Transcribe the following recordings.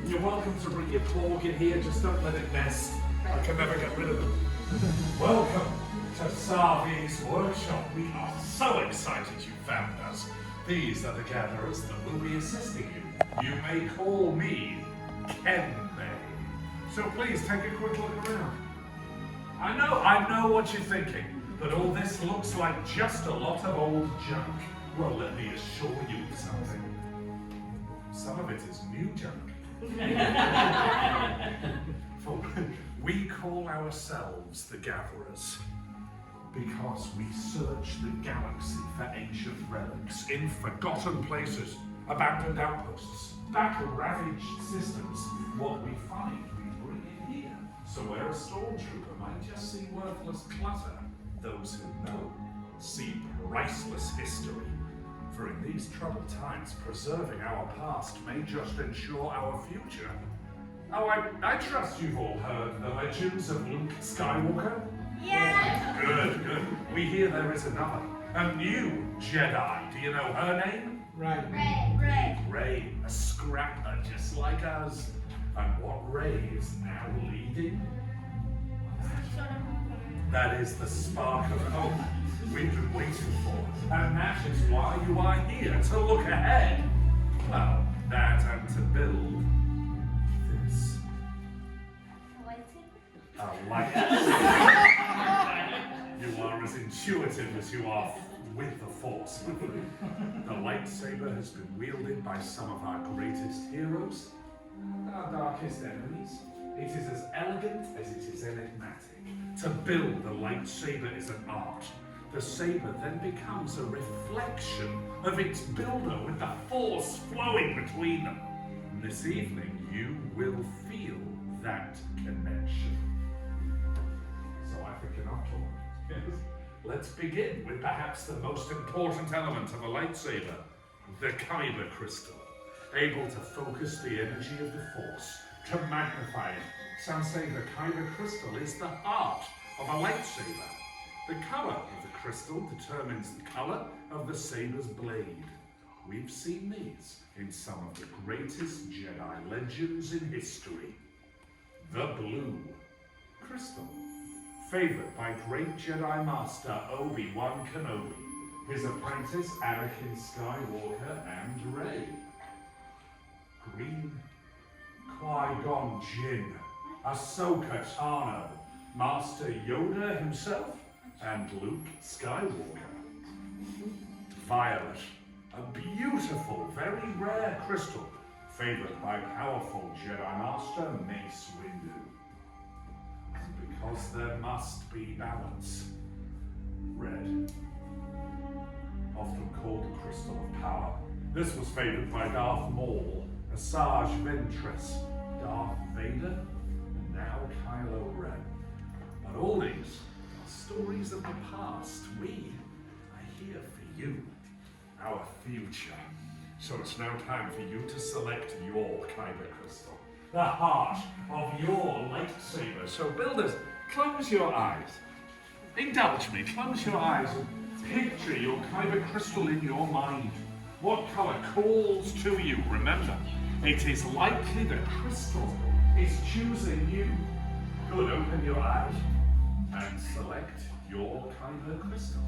You're welcome to bring your pork in here, just don't let it nest. I can never get rid of them. Welcome to Savi's workshop. We are so excited you found us. These are the gatherers that will be assisting you. You may call me Ken May. So please take a quick look around. I know what you're thinking, but all this looks like just a lot of old junk. Well, let me assure you of something. Some of it is new junk. For we call ourselves the Gatherers because we search the galaxy for ancient relics in forgotten places, abandoned outposts, battle-ravaged systems. What we find, we bring in here. So where a stormtrooper might just see worthless clutter, those who know see priceless history. For in these troubled times, preserving our past may just ensure our future. Oh, I trust you've all heard the legends of Luke Skywalker? Yeah! Good. We hear there is another, a new Jedi. Do you know her name? Rey, a scrapper just like us. And what Rey is now leading? That is the spark of hope we've been waiting for. And that is why you are here, to look ahead. Well, that and to build this. A lightsaber. You are as intuitive as you are with the Force. The lightsaber has been wielded by some of our greatest heroes and our darkest enemies. It is as elegant as it is enigmatic. To build the lightsaber is an art. The saber then becomes a reflection of its builder with the Force flowing between them. And this evening you will feel that connection. So I think enough talk. Yes. Let's begin with perhaps the most important element of a lightsaber, the Kyber crystal. Able to focus the energy of the Force, to magnify it. Some say the Kyber crystal is the heart of a lightsaber. The color of the crystal determines the color of the saber's blade. We've seen these in some of the greatest Jedi legends in history. The blue crystal, favored by great Jedi Master Obi-Wan Kenobi, his apprentice Anakin Skywalker, and Rey. Green, Qui-Gon Jinn, Ahsoka Tano, Master Yoda himself, and Luke Skywalker. Violet, a beautiful, very rare crystal, favored by powerful Jedi Master Mace Windu. And because there must be balance, red, often called the crystal of power. This was favored by Darth Maul, Asajj Ventress, Darth Vader, and now Kylo Ren. But all these are stories of the past. We are here for you, our future. So it's now time for you to select your Kyber crystal, the heart of your lightsaber. So builders, close your eyes. Indulge me, close your eyes and picture your Kyber crystal in your mind. What color calls to you? Remember, it is likely the crystal is choosing you. Good, open your eyes and select your Kyber crystal.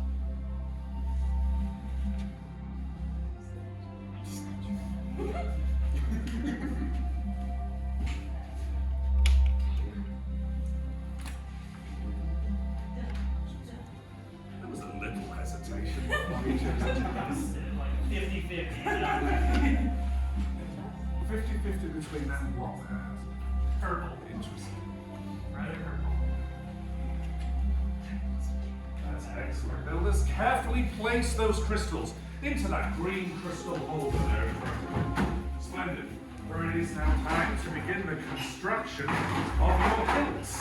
There was a little hesitation. 50-50. 50-50 between that and what? Purple. Interesting. Red or purple. That's excellent. Builders, carefully place those crystals into that green crystal holder there. Splendid. For it is now time to begin the construction of your hills.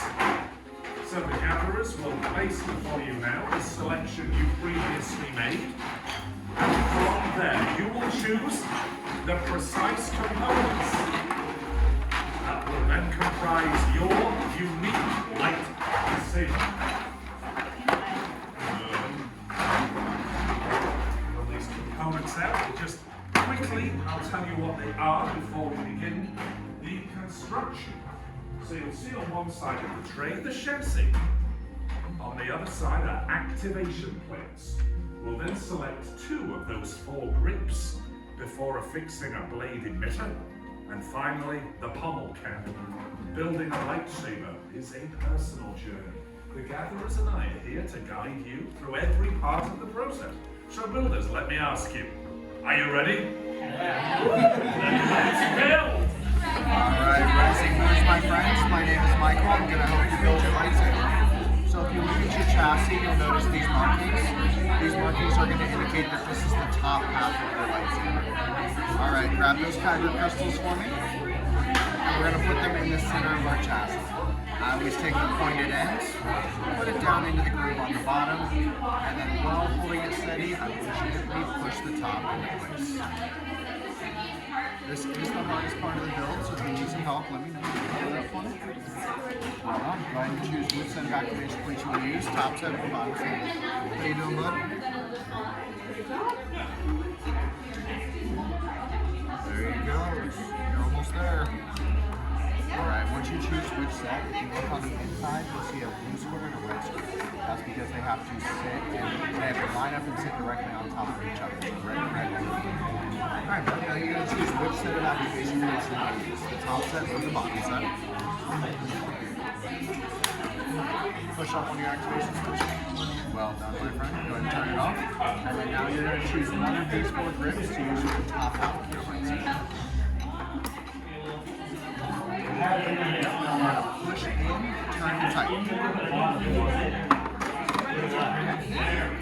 So the gatherers will place before you now the selection you previously made. And from there, you will choose the precise components that will then comprise your unique lightsaber. Pull these components out, we'll just quickly quickly, I'll tell you what they are before we begin the construction. So you'll see on one side of the tray the chassis. On the other side are activation plates. We'll then select 2 of those 4 grips before affixing a blade emitter. And finally, the pommel cap. Building a lightsaber is a personal journey. The gatherers and I are here to guide you through every part of the process. So builders, let me ask you, are you ready? Yeah. Let's build! Alright, Rising Moons, my friends. My name is Michael. I'm going to help you build your lightsaber. So if you look at your chassis, you'll notice these markings. These markings are going to indicate that this is the top half of your lightsaber. Alright, grab those kyber crystals for me. And we're going to put them in the center of our chassis. I always take the pointed ends, put it down into the groove on the bottom, and then while holding it steady, I will gently push the top into place. This is the hardest part of the build, so if you need some help, let me know. Hold up on it. Hold on. Go ahead and choose which set of activation plates you want to use. Top set or bottom set. How you doing, bud? There you go. You're almost there. Alright, once you choose which set, if you look on the inside, you'll see a blue square and a red square. That's because they have to sit and they have to line up and sit directly on top of each other. So red and red. Alright, buddy, now you're going to choose which set of activation plates you want to use. The top set or the bottom set. Push off on your activation switch. Well done, my friend. Go ahead and turn it off. And then now you're going to choose one of these 4 grips to use your top half of your lightsaber. Push in, turn tight.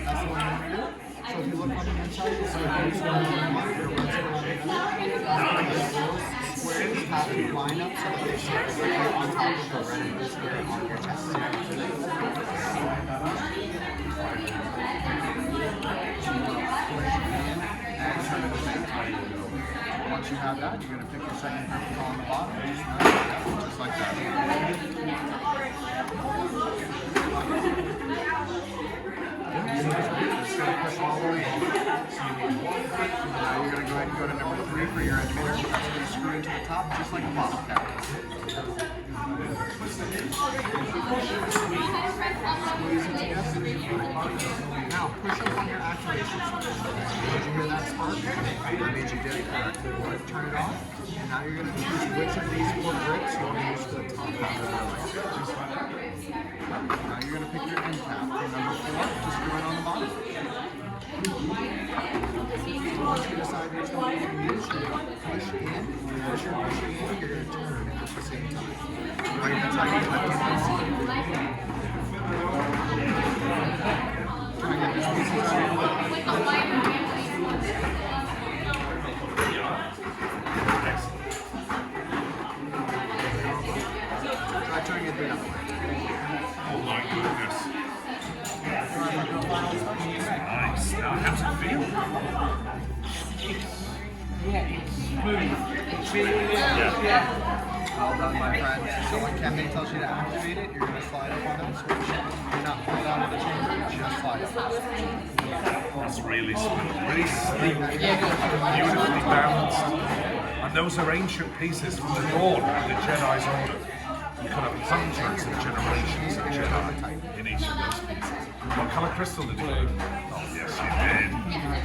That's the one you want to do. So if you look on the inside, you'll see a blue square on one, your red square on the other. Those squares have to line up so that they sit directly on top of the red and blue square on your chest. So you want to push in and turn at the same time. Once you have that, you're going to pick your second grip on the bottom, just like that. Just going to push all the way in. So you need 1 grip, and now you're going to go ahead and go to number 3 for your emitter. That's going to screw into the top, just like a bottle cap. Squeeze it together. Now push up on your activation switch. Did you hear that spark? That means you did it correctly. Go ahead and turn it off. And now you're going to choose which of these 4 grips you want to use for the top half of your lightsaber. Now you're going to pick your end cap from number 4, just screw it on the bottom. So once you decide which one you're going to use, you're going to push in. As you're pushing in, you're going to turn it at the same time. Right, that's how you let it see. Try and get this piece out of your way. Try turning it the other way. Oh my goodness. Nice. Now how's it feel? Well done, my friend. So when Kevin tells you to activate it, you're going to slide up on that switch. Do not pull it out of the chamber, just slide up. That's really smooth, really sleek, beautifully balanced. And those are ancient pieces from the dawn of the Jedi's order. You could have hundreds of generations of Jedi in each of those pieces. What colour crystal did you use? Oh yes, you did.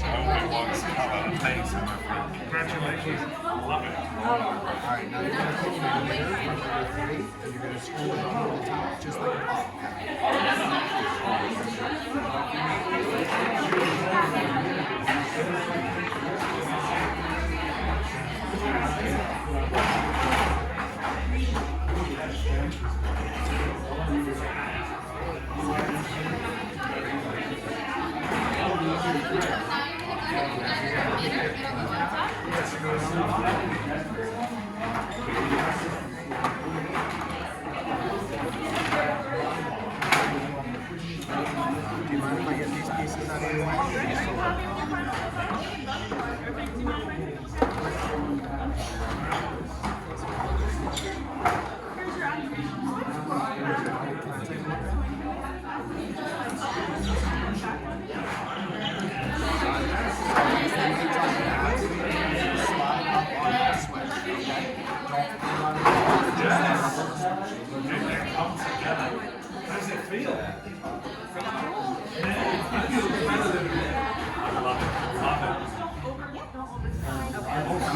Obi-Wan's colour, amazing, my friend. Congratulations. Love it. Alright, now you're going to pick your emitter from number 3, and you're going to screw it on the top, just like a bottle cap. Do you mind if I get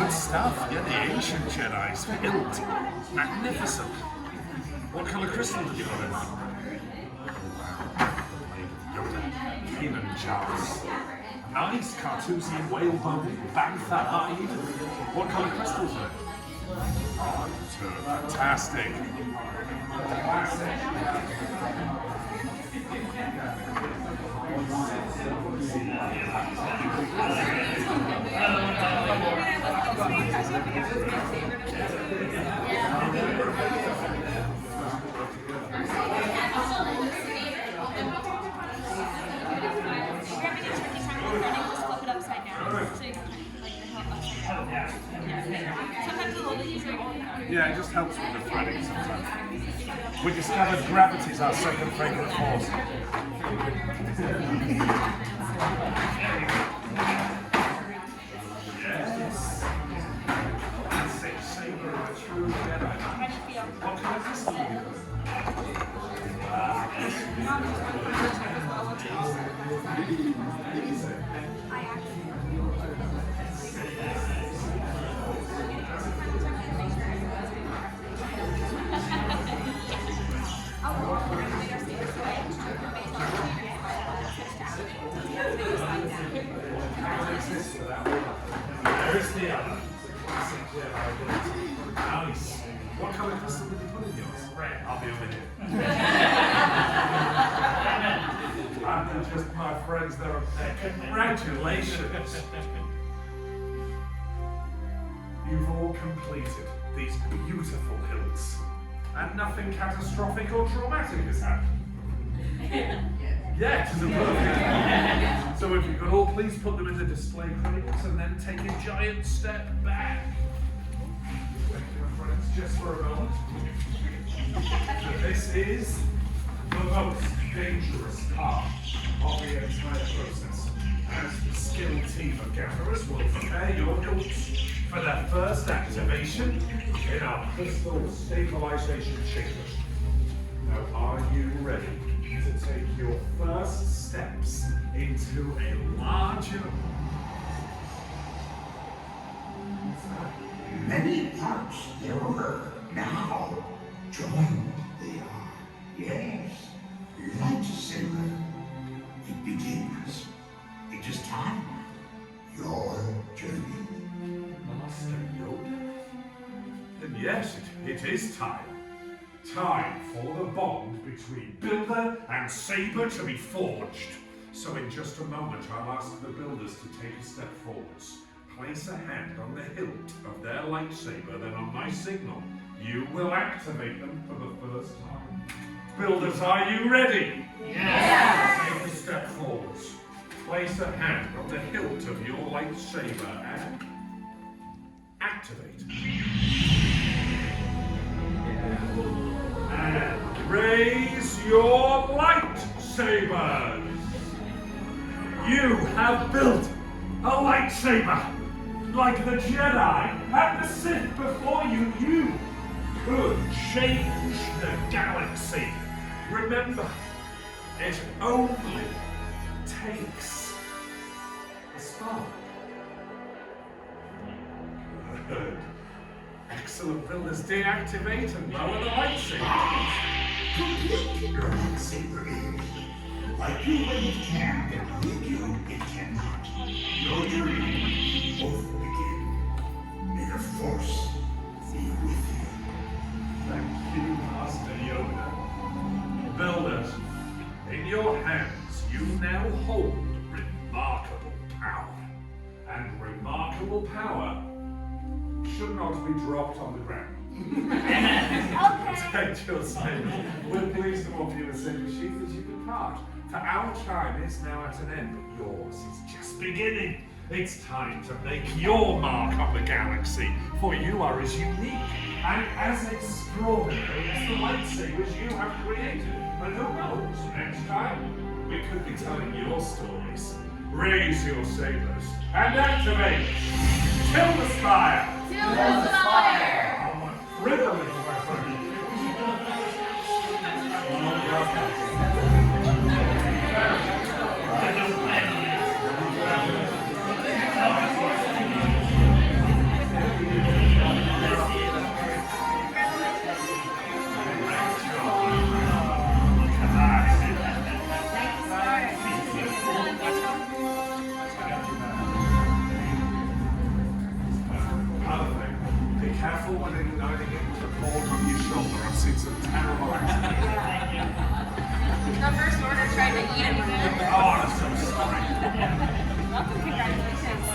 Good stuff. You're the ancient Jedi's hilt. Magnificent. What color crystal did you put in? Yoda. Keenan Jarvis. Nice Carthusian whalebone, bantha hide. What color crystals are it? Oh, fantastic. Yeah, it just helps with the threading sometimes. We discovered gravity's our second favourite force. Yes. Saber, a true Jedi. What kind of crystal do you put? There's the other. Nice. What colour crystal did you put in yours? Red. I'll be over here. And just my friends, they're up there. Congratulations. You've all completed these beautiful hills. And nothing catastrophic or traumatic has happened. Yet, as a perfect. So if you could all please put them in the display crates and then take a giant step back. Thank you, my friends, just for a moment. So this is the most dangerous part of the entire process. As the skilled team of gatherers will prepare your notes for their first activation in our crystal stabilization chamber. Now, are you ready to take your first steps into a larger... Many parts there now join the yes, lightsaber. It begins. It is time. Your journey. Master Yoda? Then yes, it is time. Time for the bond between Builder and Saber to be forged. So in just a moment, I'll ask the Builders to take a step forwards. Place a hand on the hilt of their lightsaber, then on my signal, you will activate them for the first time. Builders, are you ready? Yes! Take a step forwards. Place a hand on the hilt of your lightsaber and activate. And raise your lightsabers! You have built a lightsaber! Like the Jedi and the Sith before you, you could change the galaxy. Remember, it only takes a spark. Good. Excellent, Builders. Deactivate and lower the lightsaber. Complete your lightsaber is. Like you when it can, but with you it cannot. Your journey both begin. May the Force be with you. Thank you, Master Yoda. Builders, in your hands you now hold remarkable power. And remarkable power should not be dropped on the ground. Take your saber. We're pleased to offer you a saber sheath as you depart. For our time is now at an end, but yours is just beginning. It's time to make your mark on the galaxy, for you are as unique and as extraordinary as the lightsabers you have created. And who knows, next time, we could be telling your stories. Raise your sabers and activate! Kill the spire! Kill the spire! Oh, what privilege, my friend. Oh, I'm so sorry. Welcome, congratulations.